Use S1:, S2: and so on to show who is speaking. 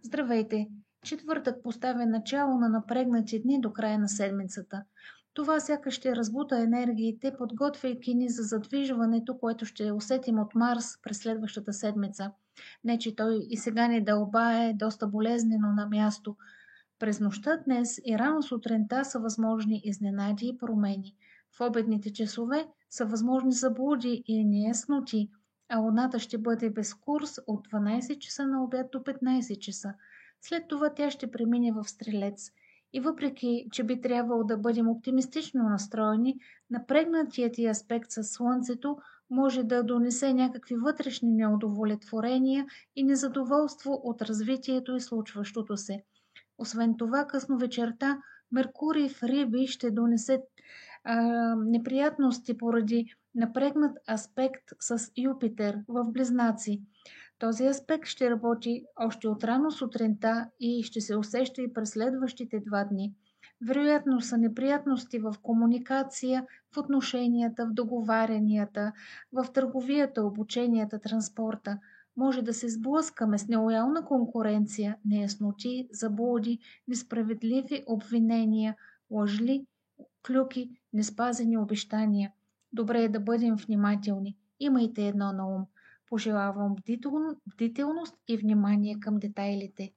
S1: Здравейте! Четвъртък поставя начало на напрегнати дни до края на седмицата. Това сякаш ще разбута енергиите, подготвяйки ни за задвижването, което ще усетим от Марс през следващата седмица. Не, че той и сега ни дълбае доста болезнено на място. През нощта днес и рано сутринта са възможни изненади и промени. В обедните часове са възможни заблуди и неясноти, а луната ще бъде без курс от 12 часа на обяд до 15 часа. След това тя ще премине в Стрелец. И въпреки, че би трябвало да бъдем оптимистично настроени, напрегнатият и аспект със Слънцето може да донесе някакви вътрешни неудовлетворения и незадоволство от развитието и случващото се. Освен това, късно вечерта Меркурий в Риби ще донесе неприятности поради напрегнат аспект с Юпитер в Близнаци. Този аспект ще работи още от рано сутринта и ще се усеща и през следващите 2 дни. Вероятно са неприятности в комуникация, в отношенията, в договарянията, в търговията, обученията, транспорта. Може да се сблъскаме с нелоялна конкуренция, неясноти, заблуди, несправедливи обвинения, лъжли, клюки, неспазени обещания. Добре е да бъдем внимателни. Имайте едно на ум. Пожелавам бдителност и внимание към детайлите.